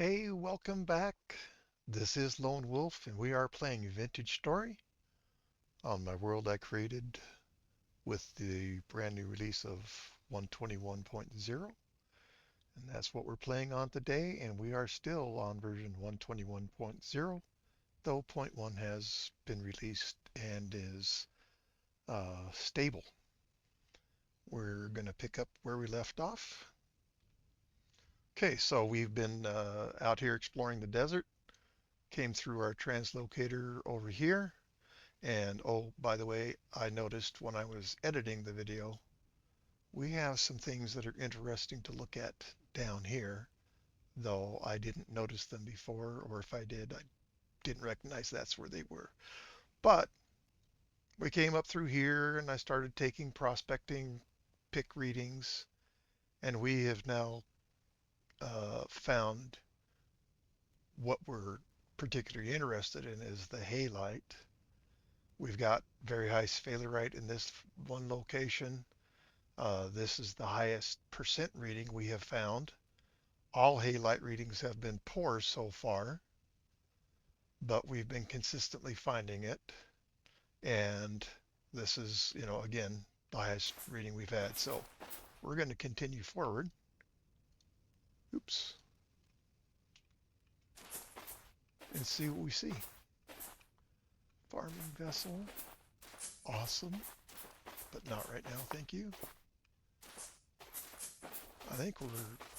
Hey, welcome back. This is Lone Wolf, and we are playing Vintage Story on my world I created with the brand new release of 121.0. And that's what we're playing on today, and we are still on version 121.0, though point 1 has been released and is stable. We're going to pick up where we left off. Okay, so we've been out here exploring the desert, came through our translocator over here. And oh, by the way, I noticed when I was editing the video, we have some things that are interesting to look at down here, though I didn't notice them before, or if I did, I didn't recognize that's where they were. But we came up through here and I started taking prospecting pick readings, and we have now found what we're particularly interested in is the halite. We've got very high sphalerite in this one location. This is the highest percent reading we have found. All halite readings have been poor so far, but we've been consistently finding it. And this is, again, the highest reading we've had. So we're going to continue forward. Oops. And see what we see. Farming vessel. Awesome. But not right now, thank you. I think we're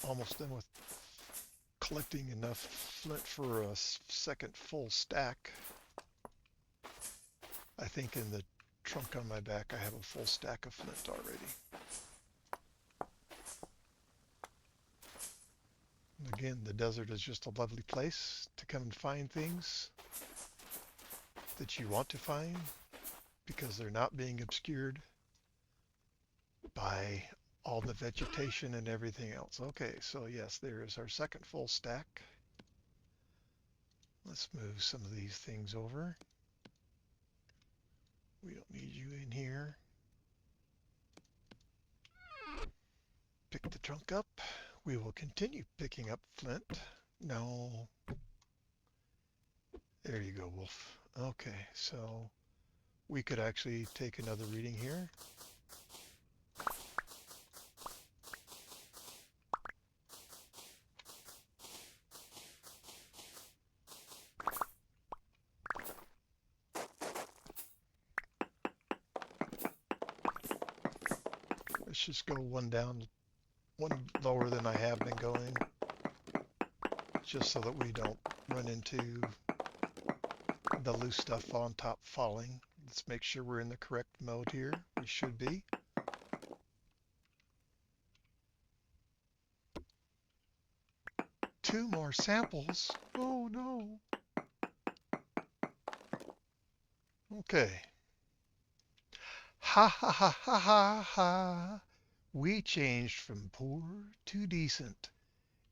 almost done with collecting enough flint for a second full stack. I think in the trunk on my back I have a full stack of flint already. Again, the desert is just a lovely place to come and find things that you want to find because they're not being obscured by all the vegetation and everything else. Okay, so yes, there is our second full stack. Let's move some of these things over. We don't need you in here. Pick the trunk up. We will continue picking up flint. No. There you go, Wolf. Okay, so we could actually take another reading here. Let's just go one down, one lower than I have been going, just so that we don't run into the loose stuff on top falling. Let's make sure we're in the correct mode here. We should be. Two more samples. Oh no. Okay. Ha ha ha ha ha ha. We changed from poor to decent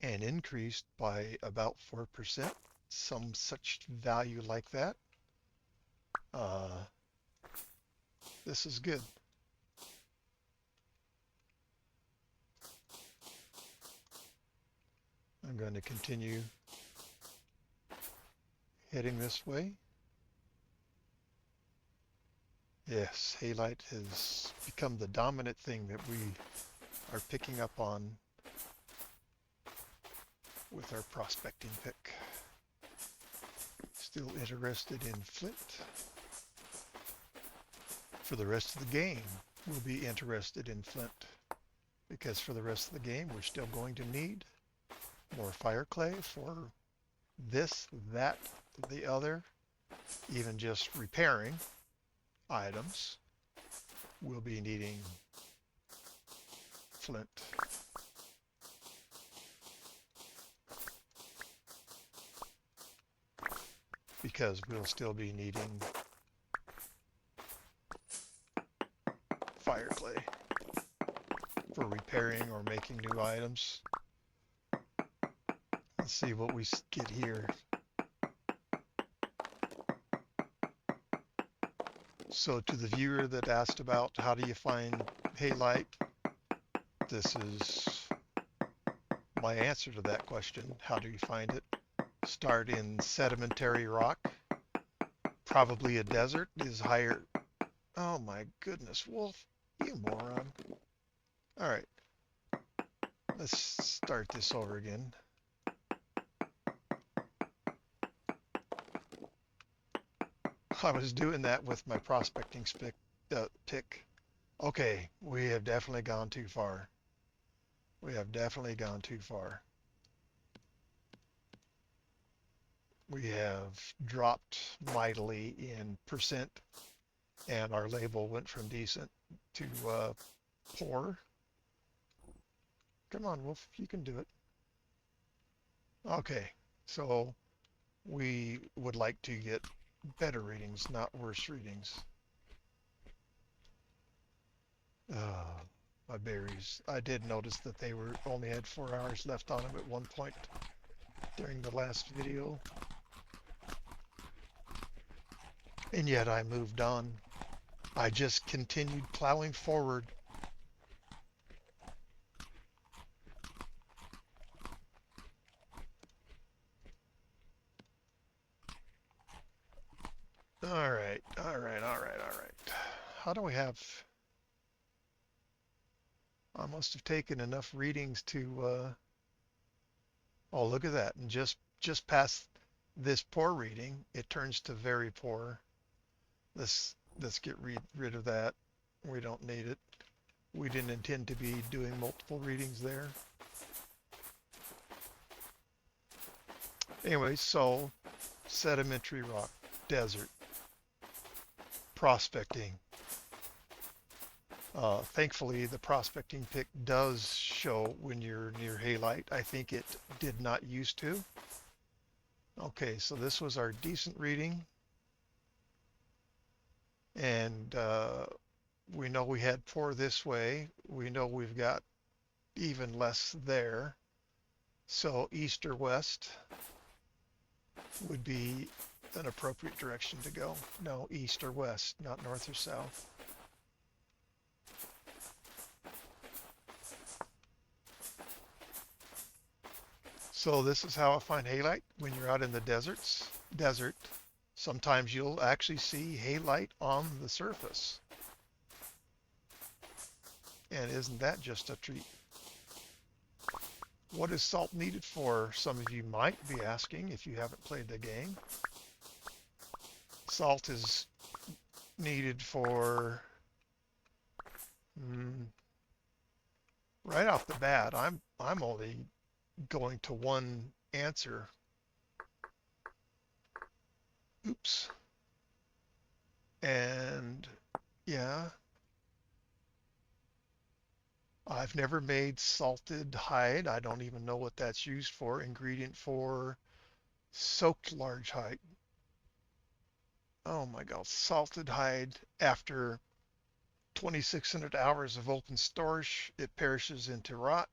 and increased by about 4%, some such value like that. This is good. I'm going to continue heading this way. Yes, halite has become the dominant thing that we are picking up on with our prospecting pick. Still interested in flint. For the rest of the game, we'll be interested in flint because for the rest of the game, we're still going to need more fire clay for this, that, the other, even just repairing items. We'll be needing flint. Because we'll still be needing fire clay for repairing or making new items. Let's see what we get here. So to the viewer that asked about how do you find halite, this is my answer to that question. How do you find it? Start in sedimentary rock. Probably a desert is higher. Oh my goodness, Wolf, you moron. All right, let's start this over again. I was doing that with my prospecting pick. Okay, we have definitely gone too far. We have definitely gone too far. We have dropped mightily in percent, and our label went from decent to poor. Come on, Wolf, you can do it. Okay, so we would like to get better readings, not worse readings. My berries. I did notice that they were only had 4 hours left on them at one point during the last video. And yet I moved on. I just continued plowing forward. All right, all right, all right, all right. How do we have... I must have taken enough readings to... Oh, look at that. And just past this poor reading, it turns to very poor. Let's get rid of that. We don't need it. We didn't intend to be doing multiple readings there. Anyway, so sedimentary rock, desert, prospecting. Thankfully, the prospecting pick does show when you're near halite. I think it did not used to. Okay, so this was our decent reading. And we know we had poor this way. We know we've got even less there. So east or west would be an appropriate direction to go. No, east or west, not north or south. So this is how I find halite when you're out in the desert. Sometimes you'll actually see halite on the surface. And isn't that just a treat? What is salt needed for? Some of you might be asking if you haven't played the game. Salt is needed for, right off the bat, I'm only going to one answer. Oops. And yeah, I've never made salted hide. I don't even know what that's used for. Ingredient for soaked large hide. Oh my God, salted hide after 2,600 hours of open storage, it perishes into rot.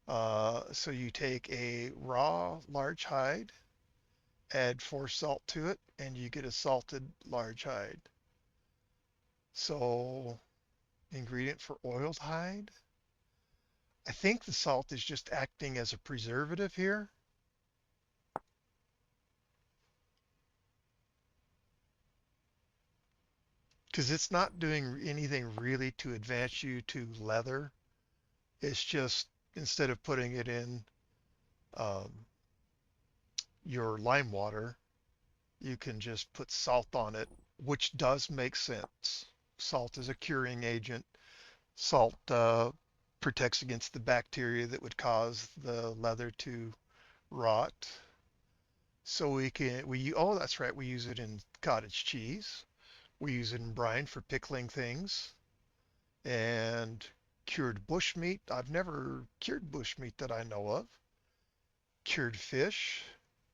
So you take a raw large hide, add 4 salt to it, and you get a salted large hide. So ingredient for oiled hide. I think the salt is just acting as a preservative here. Because it's not doing anything really to advance you to leather. It's just, instead of putting it in um, your lime water, you can just put salt on it, which does make sense. Salt is a curing agent. Salt protects against the bacteria that would cause the leather to rot. So oh, that's right, we use it in cottage cheese. We use it in brine for pickling things. And cured bushmeat. I've never cured bushmeat that I know of. Cured fish,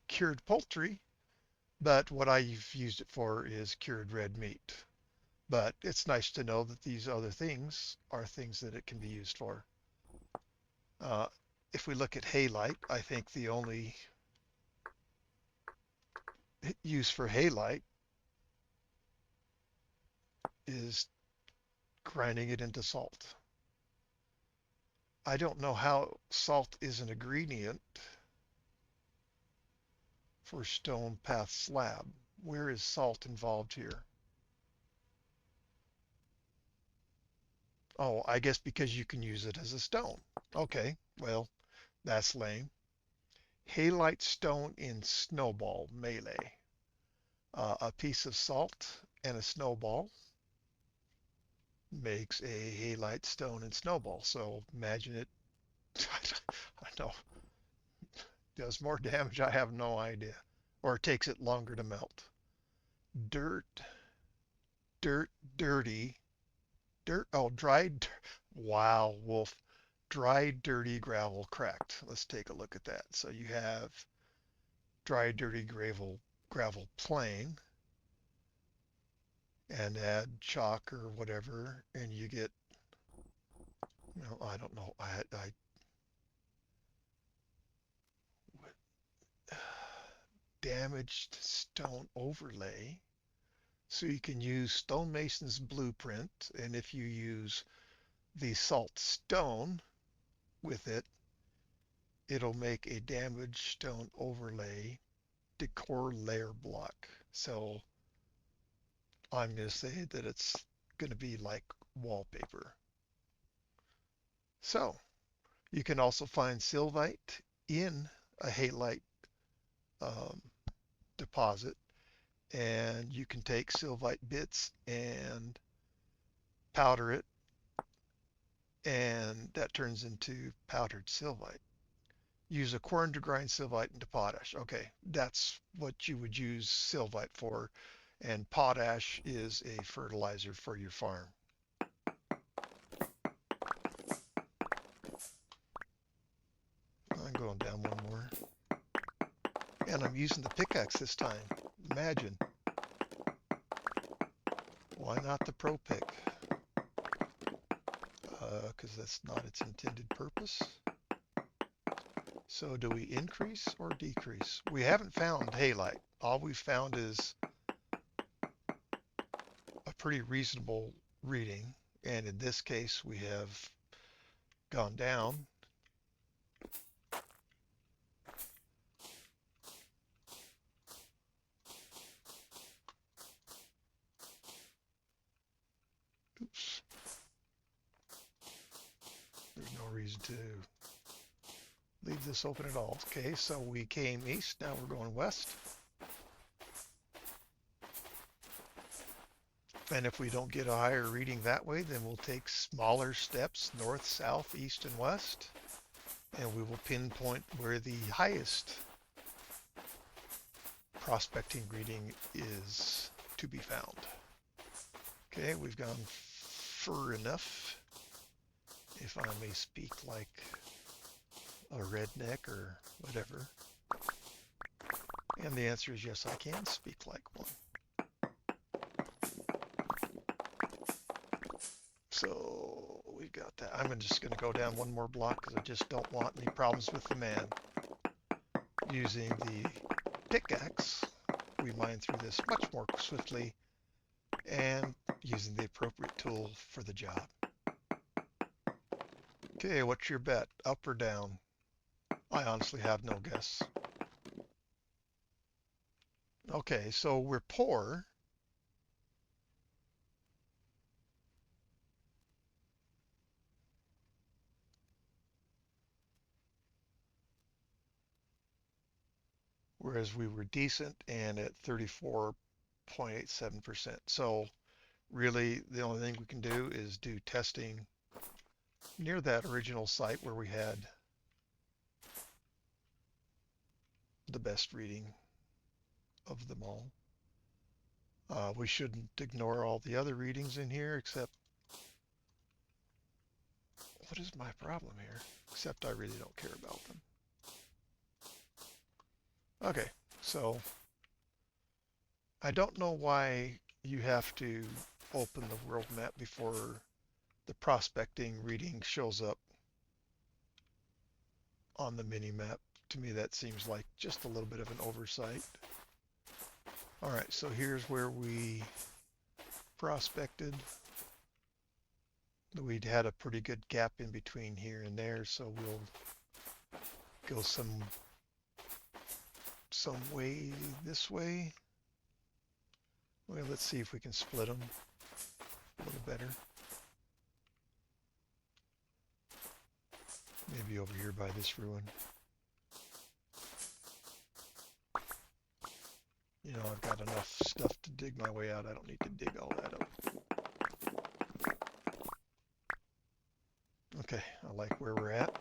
cured poultry, but what I've used it for is cured red meat. But it's nice to know that these other things are things that it can be used for. Uh, if we look at halite, I think the only use for halite is grinding it into salt. I don't know how salt is an ingredient for stone path slab. Where is salt involved here? Oh, I guess because you can use it as a stone. Okay, well, that's lame. Halite stone in snowball melee. A piece of salt and a snowball makes a halite stone in snowball. So imagine it, I don't know, does more damage, I have no idea. Or it takes it longer to melt. Dirt, dirt, dirty, dirt, oh, dried, wow, wolf. Dry, dirty gravel cracked. Let's take a look at that. So you have dry, dirty gravel plain, and add chalk or whatever, and you get, I don't know, damaged stone overlay. So you can use stonemason's blueprint, and if you use the salt stone with it, it'll make a damaged stone overlay decor layer block. So I'm going to say that it's going to be like wallpaper. So you can also find sylvite in a halite um, deposit, and you can take sylvite bits and powder it, and that turns into powdered sylvite. Use a quern to grind sylvite into potash. Okay, that's what you would use sylvite for, and potash is a fertilizer for your farm. I'm going down one more. And I'm using the pickaxe this time. Imagine. Why not the Pro Pick? Because that's not its intended purpose. So do we increase or decrease? We haven't found halite. All we've found is a pretty reasonable reading. And in this case, we have gone down. Oops. There's no reason to leave this open at all. Okay, so we came east, now we're going west. And if we don't get a higher reading that way, then we'll take smaller steps north, south, east, and west. And we will pinpoint where the highest prospecting reading is to be found. Okay, we've gone fur enough, if I may speak like a redneck or whatever. And the answer is yes, I can speak like one. So we got that. I'm just going to go down one more block because I just don't want any problems with the man. Using the pickaxe, we mine through this much more swiftly and using the appropriate tool for the job. Okay, what's your bet? Up or down? I honestly have no guess. Okay, so we're poor. Whereas we were decent and at 34.87%. So really the only thing we can do is do testing near that original site where we had the best reading of them all. We shouldn't ignore all the other readings in here, except, what is my problem here? Except I really don't care about them. Okay, so I don't know why you have to open the world map before the prospecting reading shows up on the mini map. To me, that seems like just a little bit of an oversight. All right, so here's where we prospected. we'd had a pretty good gap in between here and there, so we'll go some way this way. Well, let's see if we can split them a little better. Maybe over here by this ruin. You know, I've got enough stuff to dig my way out. I don't need to dig all that up. Okay, I like where we're at.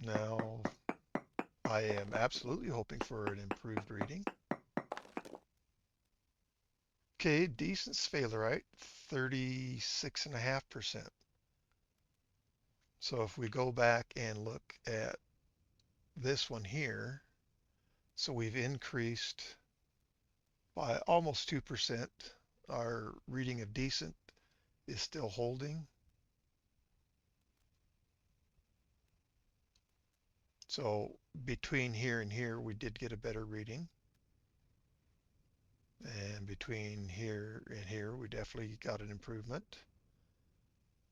Now, I am absolutely hoping for an improved reading. Okay, decent sphalerite, 36.5%. So if we go back and look at this one here, so we've increased by almost 2%. Our reading of decent is still holding. So between here and here, we did get a better reading. And between here and here, we definitely got an improvement.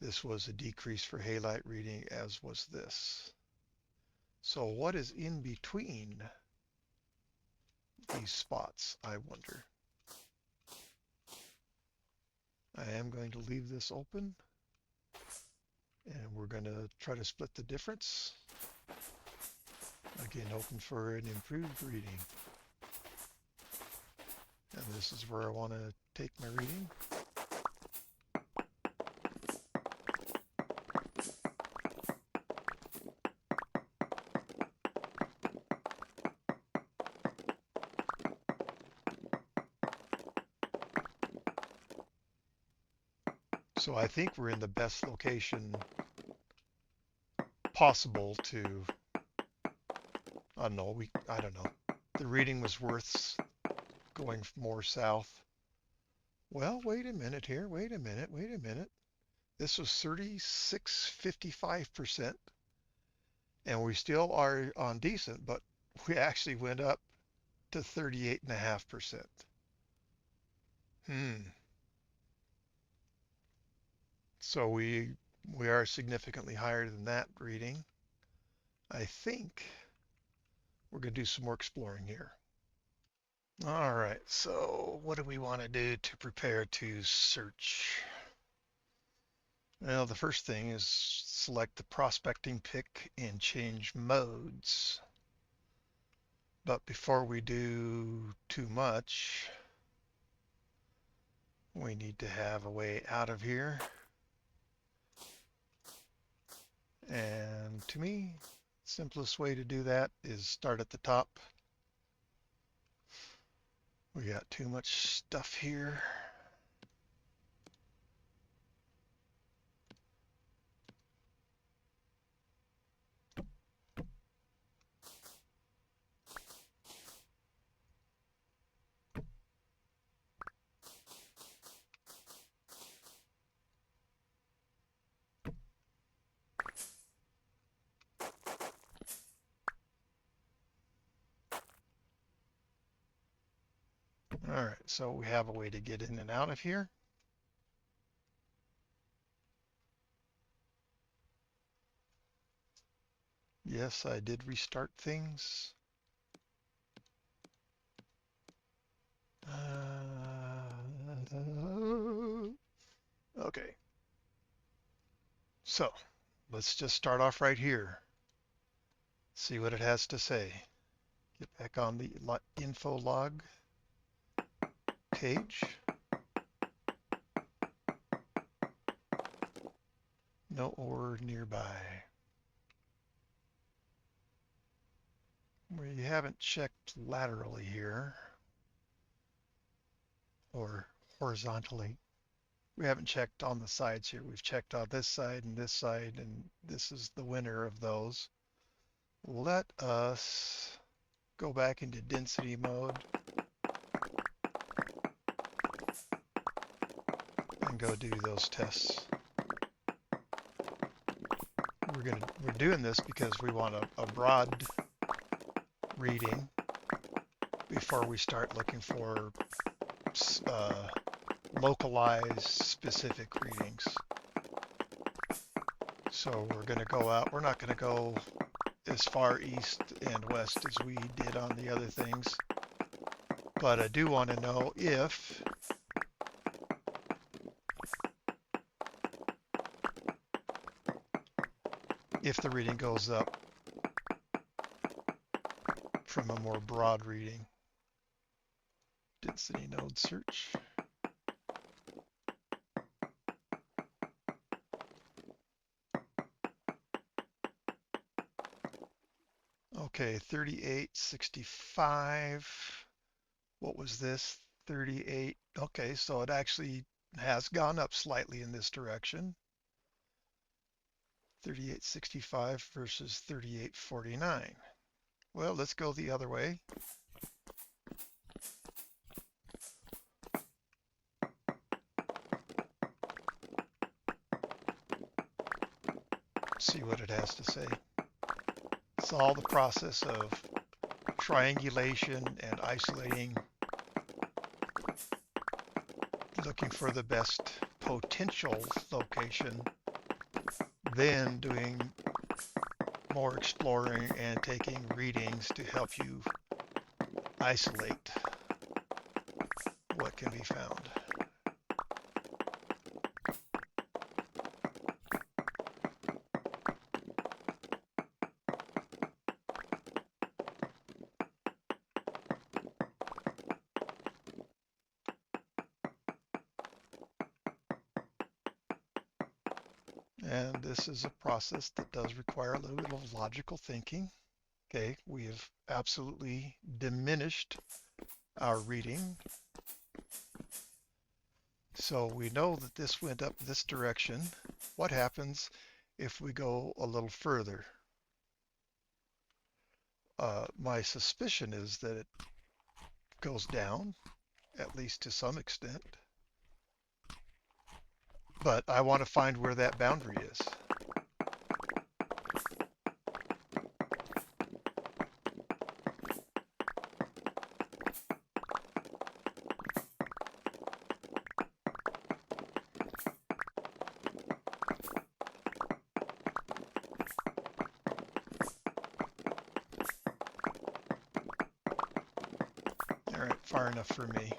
This was a decrease for halite reading, as was this. So what is in between these spots, I wonder? I am going to leave this open, and we're going to try to split the difference. Again, hoping for an improved reading. And this is where I want to take my reading. So I think we're in the best location possible to, I don't know, The reading was worth going more south. Well, wait a minute here. Wait a minute. This was 36.55%, and we still are on decent, but we actually went up to 38.5%. So we are significantly higher than that reading. I think we're going to do some more exploring here. All right, so what do we want to do to prepare to search? Well, the first thing is select the prospecting pick and change modes. But before we do too much, we need to have a way out of here. And to me, the simplest way to do that is start at the top. We got too much stuff here. All right, so we have a way to get in and out of here. Yes, I did restart things. Okay. So let's just start off right here. See what it has to say. Get back on the info log page. No ore nearby. We haven't checked laterally here, or horizontally. We haven't checked on the sides here. We've checked on this side, and this is the winner of those. Let us go back into density mode and go do those tests. We're doing this because we want a broad reading before we start looking for localized specific readings. So we're going to go out. We're not going to go as far east and west as we did on the other things. But I do want to know if the reading goes up from a more broad reading. Density node search. Okay, 3865. What was this? 38. Okay, so it actually has gone up slightly in this direction. 3865 versus 3849. Well, let's go the other way. See what it has to say. It's all the process of triangulation and isolating, looking for the best potential location, then doing more exploring and taking readings to help you isolate what can be found. And this is a process that does require a little bit of logical thinking. Okay, we have absolutely diminished our reading. So we know that this went up this direction. What happens if we go a little further? My suspicion is that it goes down, at least to some extent. But I want to find where that boundary is. All right, far enough for me.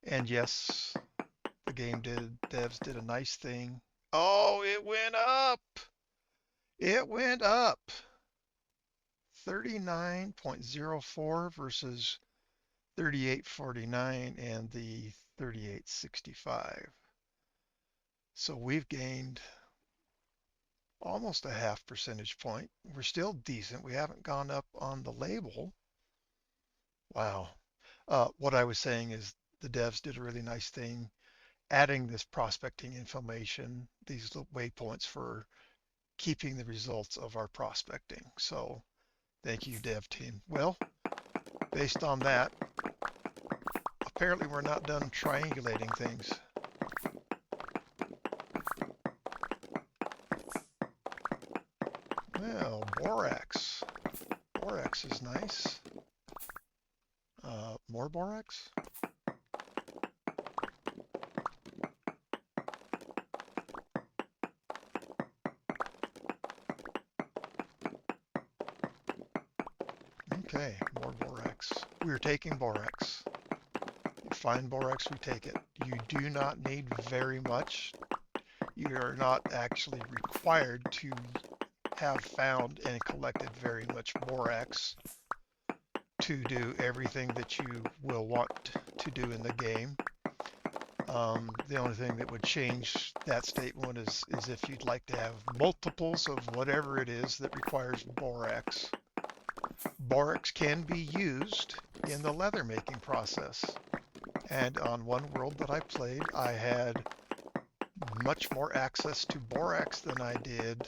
And yes, the game devs did a nice thing. Oh, it went up. It went up. 39.04 versus 38.49 and the 38.65. So we've gained almost a half percentage point. We're still decent. We haven't gone up on the label. Wow. What I was saying is the devs did a really nice thing adding this prospecting information, these little waypoints for keeping the results of our prospecting. So thank you, dev team. Well, based on that, apparently we're not done triangulating things. Well, borax. Borax is nice. More borax? Okay, more borax. We're taking borax. You find borax, we take it. You do not need very much. You are not actually required to have found and collected very much borax to do everything that you will want to do in the game. The only thing that would change that statement is if you'd like to have multiples of whatever it is that requires borax. Borax can be used in the leather making process. And on one world that I played, I had much more access to borax than I did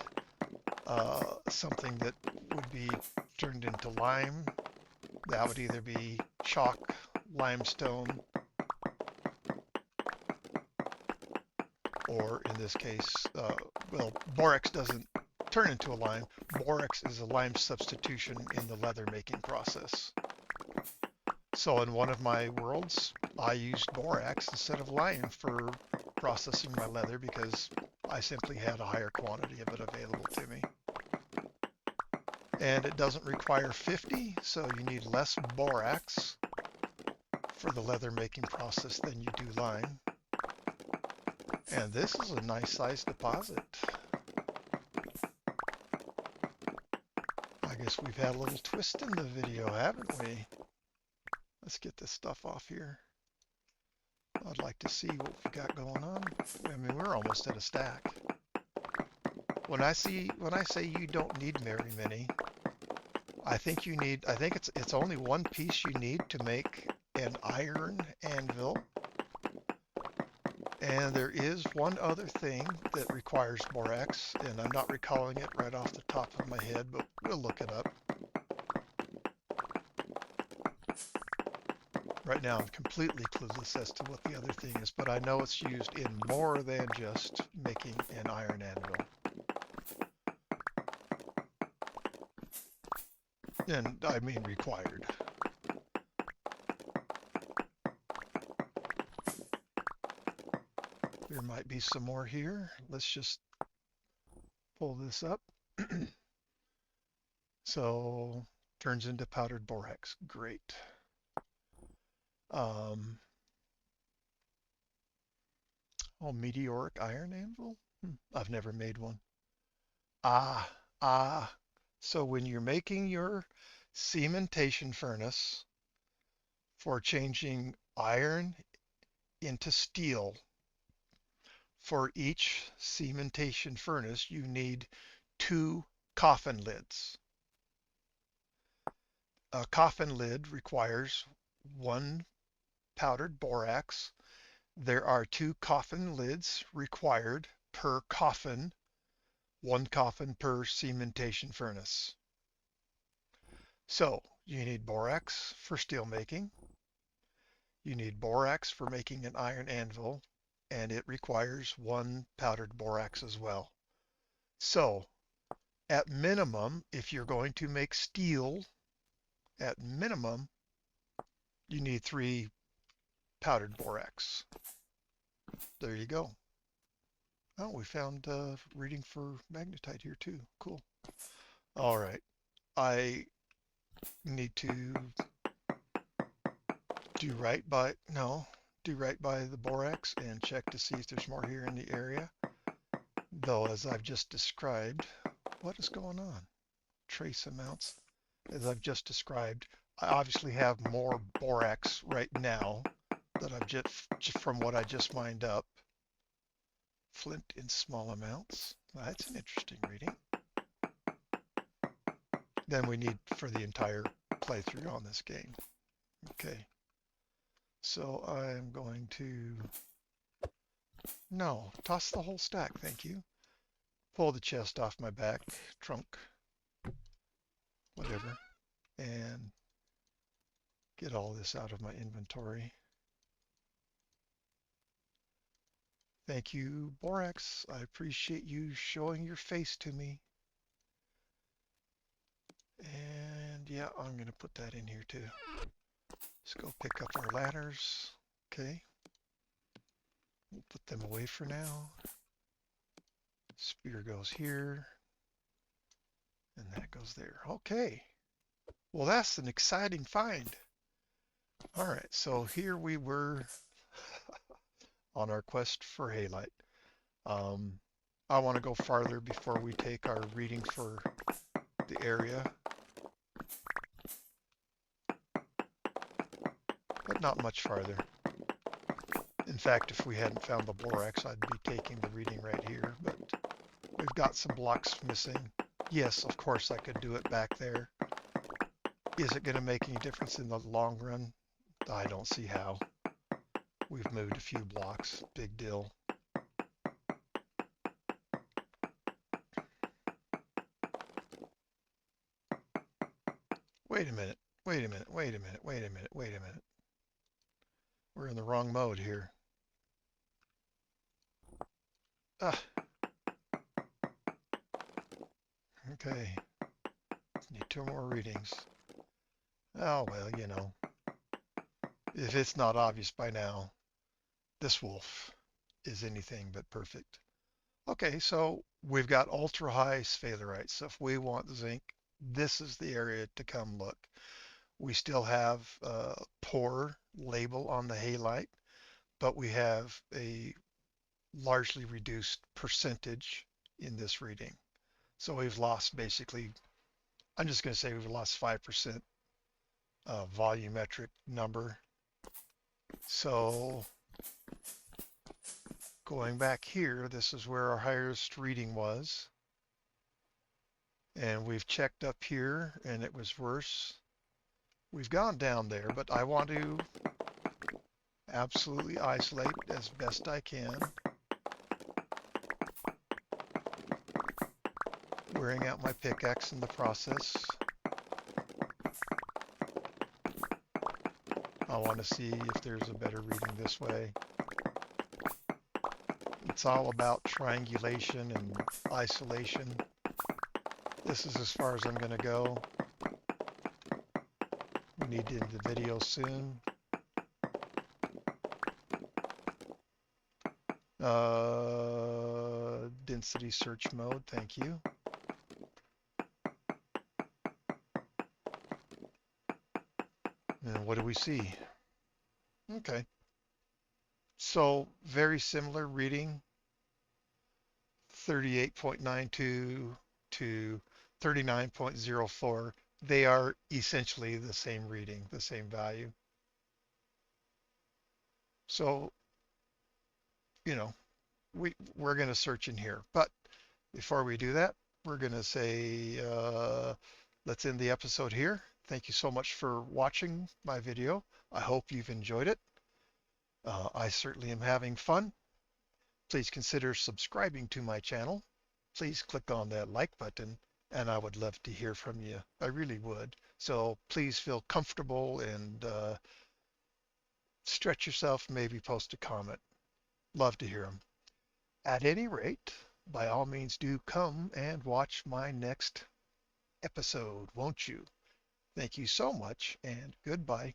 something that would be turned into lime. That would either be chalk, limestone, or in this case, well, borax doesn't turn into a lime. Borax is a lime substitution in the leather making process. So in one of my worlds, I used borax instead of lime for processing my leather because I simply had a higher quantity of it available to me. And it doesn't require 50, so you need less borax for the leather making process than you do lime. And this is a nice sized deposit. I guess we've had a little twist in the video, haven't we? Let's get this stuff off here. I'd like to see what we've got going on. I mean, we're almost at a stack. When I say you don't need very many, I think it's only one piece you need to make an iron anvil. And there is one other thing that requires borax, and I'm not recalling it right off the top of my head, but we'll look it up. Right now I'm completely clueless as to what the other thing is, but I know it's used in more than just making an iron anvil. And I mean required. There might be some more here. Let's just pull this up. So turns into powdered borax. Great. Oh, meteoric iron anvil? I've never made one. So when you're making your cementation furnace for changing iron into steel, for each cementation furnace, you need 2 coffin lids. A coffin lid requires 1 powdered borax. There are 2 coffin lids required per coffin, 1 coffin per cementation furnace. So you need borax for steel making. You need borax for making an iron anvil, and it requires 1 powdered borax as well. So at minimum, if you're going to make steel, at minimum, you need 3 powdered borax. There you go. Oh, we found reading for magnetite here too. Cool. All right. I need to do right by the borax and check to see if there's more here in the area. Though, as I've just described, what is going on? Trace amounts. As I've just described, I obviously have more borax right now that I've just from what I just mined up. Flint in small amounts. That's an interesting reading. Than we need for the entire playthrough on this game. Okay. So I'm going to, no, toss the whole stack, thank you. Pull the chest off my back, trunk, whatever, and get all this out of my inventory. Thank you, Borax. I appreciate you showing your face to me. And yeah, I'm going to put that in here too. Let's go pick up our ladders. Okay. We'll put them away for now. Spear goes here. And that goes there. Okay. Well, that's an exciting find. All right, so here we were on our quest for halite. I want to go farther before we take our reading for the area. But not much farther. In fact, if we hadn't found the borax, I'd be taking the reading right here, but we've got some blocks missing. Yes, of course I could do it back there. Is it going to make any difference in the long run? I don't see how. We've moved a few blocks. Big deal. Wait a minute. Wait a minute. Wait a minute. Wait a minute. Wait a minute. We're in the wrong mode here. Ah, okay. Need 2 more readings. Oh, well, if it's not obvious by now, this wolf is anything but perfect. Okay, so we've got ultra high sphalerite. So if we want zinc, this is the area to come look. We still have a poor label on the halite, but we have a largely reduced percentage in this reading. So we've lost basically, I'm just going to say we've lost 5% volumetric number. So going back here, this is where our highest reading was. And we've checked up here and it was worse. We've gone down there, but I want to absolutely isolate as best I can. Wearing out my pickaxe in the process. I want to see if there's a better reading this way. It's all about triangulation and isolation. This is as far as I'm going to go. We need to end the video soon. Density search mode, thank you. And what do we see? Okay. So very similar reading, 38.92 to 39.04. They are essentially the same reading, the same value. So, you know, we're going to search in here. But before we do that, we're going to say, let's end the episode here. Thank you so much for watching my video. I hope you've enjoyed it. I certainly am having fun. Please consider subscribing to my channel. Please click on that like button, and I would love to hear from you. I really would. So please feel comfortable and stretch yourself, maybe post a comment. Love to hear them. At any rate, by all means do come and watch my next episode, won't you? Thank you so much, and goodbye.